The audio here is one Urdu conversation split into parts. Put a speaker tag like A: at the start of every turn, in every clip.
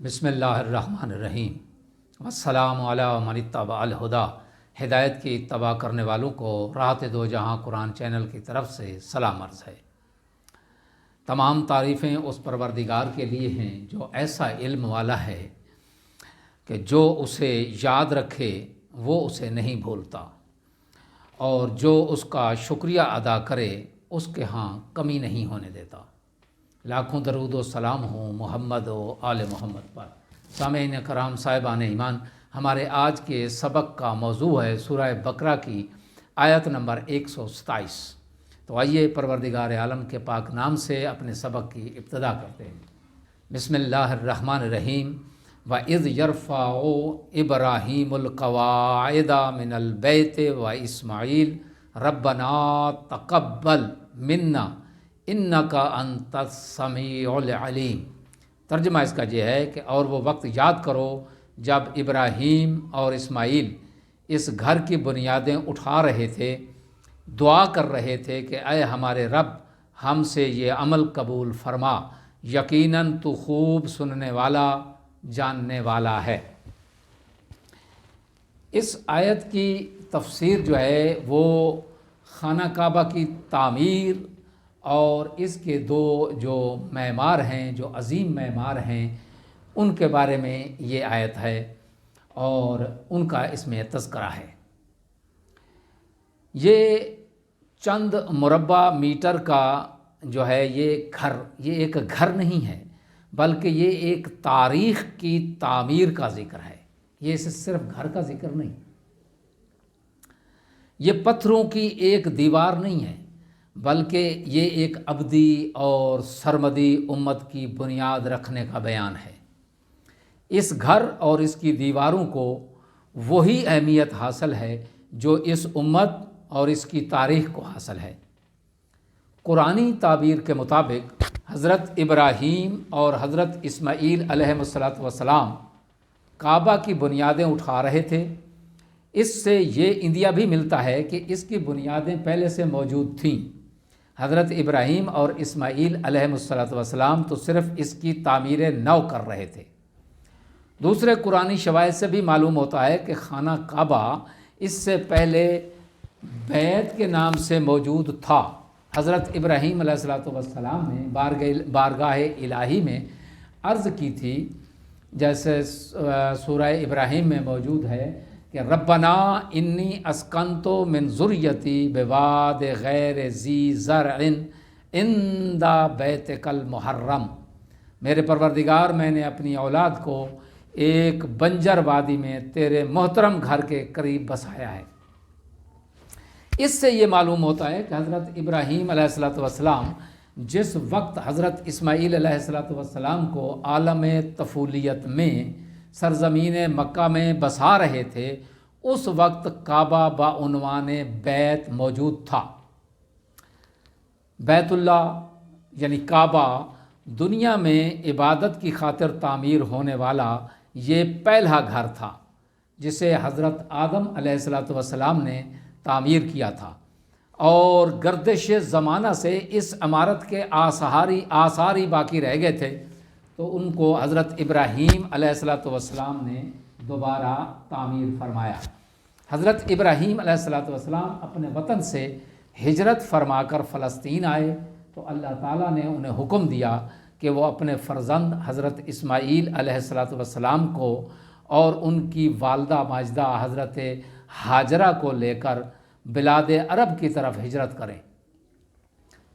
A: بسم اللہ الرحمن الرحیم والسلام علی من اتبع الہدی۔ ہدایت کی اتباع کرنے والوں کو راحت دو جہاں قرآن چینل کی طرف سے سلام عرض ہے۔ تمام تعریفیں اس پروردگار کے لیے ہیں جو ایسا علم والا ہے کہ جو اسے یاد رکھے وہ اسے نہیں بھولتا، اور جو اس کا شکریہ ادا کرے اس کے ہاں کمی نہیں ہونے دیتا۔ لاکھوں درود و سلام ہوں محمد و آل محمد پر۔ سامعین کرام، صاحبان ایمان، ہمارے آج کے سبق کا موضوع ہے سورہ بقرہ کی آیت نمبر 127۔ تو آئیے پروردگار عالم کے پاک نام سے اپنے سبق کی ابتدا کرتے ہیں۔ بسم اللہ الرحمن الرحیم۔ وَإِذْ يَرْفَعُ إِبْرَاهِيمُ الْقَوَاعِدَ مِنَ الْبَيْتِ وَإِسْمَاعِيلُ رَبَّنَا تَقَبَّلْ مِنَّا اِنَّكَ أَنْتَ السَّمِيعُ الْعَلِيمُ۔ ترجمہ اس کا یہ ہے کہ اور وہ وقت یاد کرو جب ابراہیم اور اسماعیل اس گھر کی بنیادیں اٹھا رہے تھے، دعا کر رہے تھے کہ اے ہمارے رب، ہم سے یہ عمل قبول فرما، یقیناً تو خوب سننے والا جاننے والا ہے۔ اس آیت کی تفسیر جو ہے وہ خانہ کعبہ کی تعمیر اور اس کے دو جو معمار ہیں، جو عظیم معمار ہیں، ان کے بارے میں یہ آیت ہے اور ان کا اس میں تذکرہ ہے۔ یہ چند مربع میٹر کا جو ہے یہ ایک گھر نہیں ہے، بلکہ یہ ایک تاریخ کی تعمیر کا ذکر ہے۔ یہ صرف گھر کا ذکر نہیں، یہ پتھروں کی ایک دیوار نہیں ہے، بلکہ یہ ایک ابدی اور سرمدی امت کی بنیاد رکھنے کا بیان ہے۔ اس گھر اور اس کی دیواروں کو وہی اہمیت حاصل ہے جو اس امت اور اس کی تاریخ کو حاصل ہے۔ قرآنی تعبیر کے مطابق حضرت ابراہیم اور حضرت اسماعیل علیہ السلام کعبہ کی بنیادیں اٹھا رہے تھے۔ اس سے یہ اندیا بھی ملتا ہے کہ اس کی بنیادیں پہلے سے موجود تھیں۔ حضرت ابراہیم اور اسماعیل علیہ السلام تو صرف اس کی تعمیر نو کر رہے تھے۔ دوسرے قرآنی شواہد سے بھی معلوم ہوتا ہے کہ خانہ کعبہ اس سے پہلے بیت کے نام سے موجود تھا۔ حضرت ابراہیم علیہ السلام نے بارگاہ الہی میں عرض کی تھی، جیسے سورہ ابراہیم میں موجود ہے کہ ربنا انی اسکنتو من ذریتی بواد غیر ذی زرع عند بیتک المحرم۔ میرے پروردگار، میں نے اپنی اولاد کو ایک بنجر وادی میں تیرے محترم گھر کے قریب بسایا ہے۔ اس سے یہ معلوم ہوتا ہے کہ حضرت ابراہیم علیہ السلام جس وقت حضرت اسماعیل علیہ السلام کو عالم طفولیت میں سرزمین مکہ میں بسا رہے تھے، اس وقت کعبہ بعنوان بیت موجود تھا۔ بیت اللہ یعنی کعبہ دنیا میں عبادت کی خاطر تعمیر ہونے والا یہ پہلا گھر تھا جسے حضرت آدم علیہ السلام نے تعمیر کیا تھا، اور گردش زمانہ سے اس عمارت کے آثار ہی باقی رہ گئے تھے، تو ان کو حضرت ابراہیم علیہ السلام نے دوبارہ تعمیر فرمایا۔ حضرت ابراہیم علیہ السلام اپنے وطن سے ہجرت فرما کر فلسطین آئے تو اللہ تعالیٰ نے انہیں حکم دیا کہ وہ اپنے فرزند حضرت اسماعیل علیہ السلام کو اور ان کی والدہ ماجدہ حضرت ہاجرہ کو لے کر بلاد عرب کی طرف ہجرت کریں۔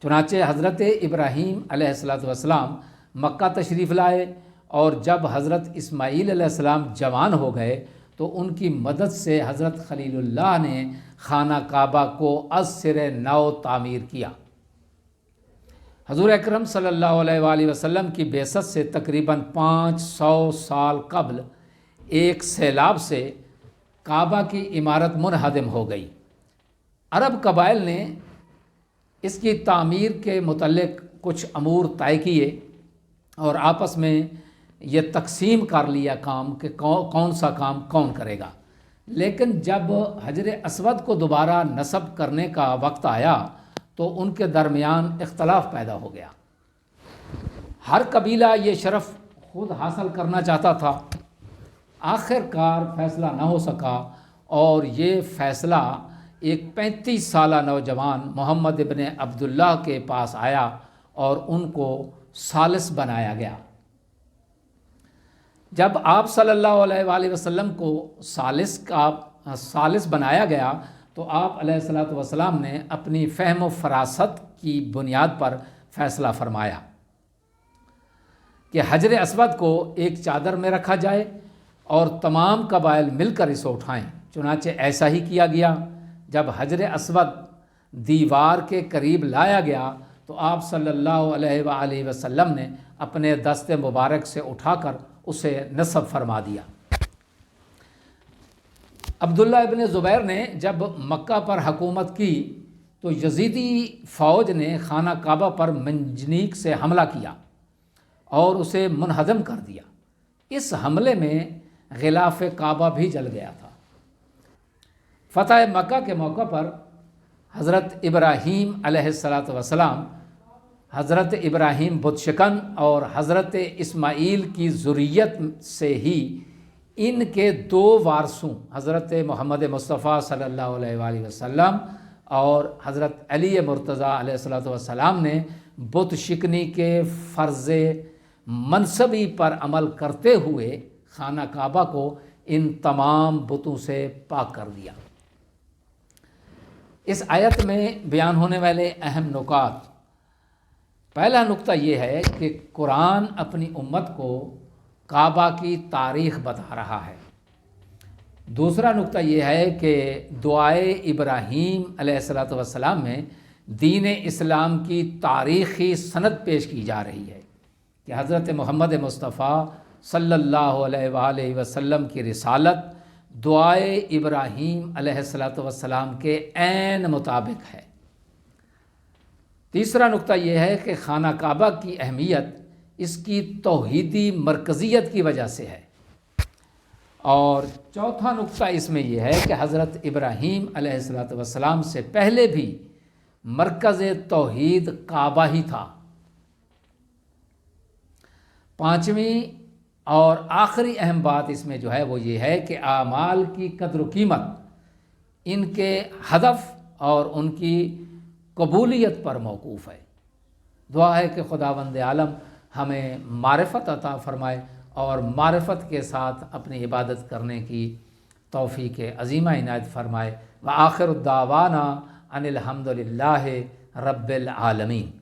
A: چنانچہ حضرت ابراہیم علیہ السلام مکہ تشریف لائے، اور جب حضرت اسماعیل علیہ السلام جوان ہو گئے تو ان کی مدد سے حضرت خلیل اللہ نے خانہ کعبہ کو از سر نو تعمیر کیا۔ حضور اکرم صلی اللہ علیہ وآلہ وسلم کی بعثت سے تقریباً 500 سال قبل ایک سیلاب سے کعبہ کی عمارت منہدم ہو گئی۔ عرب قبائل نے اس کی تعمیر کے متعلق کچھ امور طے کیے اور آپس میں یہ تقسیم کر لیا کام کہ کون سا کام کون کرے گا، لیکن جب حجر اسود کو دوبارہ نصب کرنے کا وقت آیا تو ان کے درمیان اختلاف پیدا ہو گیا۔ ہر قبیلہ یہ شرف خود حاصل کرنا چاہتا تھا، آخر کار فیصلہ نہ ہو سکا، اور یہ فیصلہ ایک 35 سالہ نوجوان محمد ابن عبداللہ کے پاس آیا اور ان کو ثالث بنایا گیا۔ جب آپ صلی اللہ علیہ وآلہ وسلم کو ثالث بنایا گیا تو آپ علیہ الصلوۃ والسلام نے اپنی فہم و فراست کی بنیاد پر فیصلہ فرمایا کہ حجر اسود کو ایک چادر میں رکھا جائے اور تمام قبائل مل کر اسے اٹھائیں۔ چنانچہ ایسا ہی کیا گیا۔ جب حجر اسود دیوار کے قریب لایا گیا تو آپ صلی اللہ علیہ وآلہ وسلم نے اپنے دست مبارک سے اٹھا کر اسے نصب فرما دیا۔ عبداللہ ابن زبیر نے جب مکہ پر حکومت کی تو یزیدی فوج نے خانہ کعبہ پر منجنیق سے حملہ کیا اور اسے منہدم کر دیا۔ اس حملے میں غلاف کعبہ بھی جل گیا تھا۔ فتح مکہ کے موقع پر حضرت ابراہیم علیہ السلام حضرت ابراہیم بت شکن اور حضرت اسماعیل کی ذریت سے ہی ان کے 2 وارثوں حضرت محمد مصطفیٰ صلی اللہ علیہ وآلہ وسلم اور حضرت علی مرتضیٰ علیہ السلام نے بت شکنی کے فرض منصبی پر عمل کرتے ہوئے خانہ کعبہ کو ان تمام بتوں سے پاک کر دیا۔ اس آیت میں بیان ہونے والے اہم نکات: پہلا نقطہ یہ ہے کہ قرآن اپنی امت کو کعبہ کی تاریخ بتا رہا ہے۔ دوسرا نقطہ یہ ہے کہ دعائے ابراہیم علیہ السلام میں دین اسلام کی تاریخی سند پیش کی جا رہی ہے کہ حضرت محمد مصطفیٰ صلی اللہ علیہ وآلہ وسلم کی رسالت دعائے ابراہیم علیہ السلام کے عین مطابق ہے۔ تیسرا نقطہ یہ ہے کہ خانہ کعبہ کی اہمیت اس کی توحیدی مرکزیت کی وجہ سے ہے۔ اور چوتھا نقطہ اس میں یہ ہے کہ حضرت ابراہیم علیہ السلام سے پہلے بھی مرکز توحید کعبہ ہی تھا۔ پانچویں اور آخری اہم بات اس میں جو ہے وہ یہ ہے کہ اعمال کی قدر و قیمت ان کے ہدف اور ان کی قبولیت پر موقوف ہے۔ دعا ہے کہ خداوند عالم ہمیں معرفت عطا فرمائے اور معرفت کے ساتھ اپنی عبادت کرنے کی توفیق عظیمہ عنایت فرمائے۔ وآخر الدعوانا ان الحمد للہ رب العالمین۔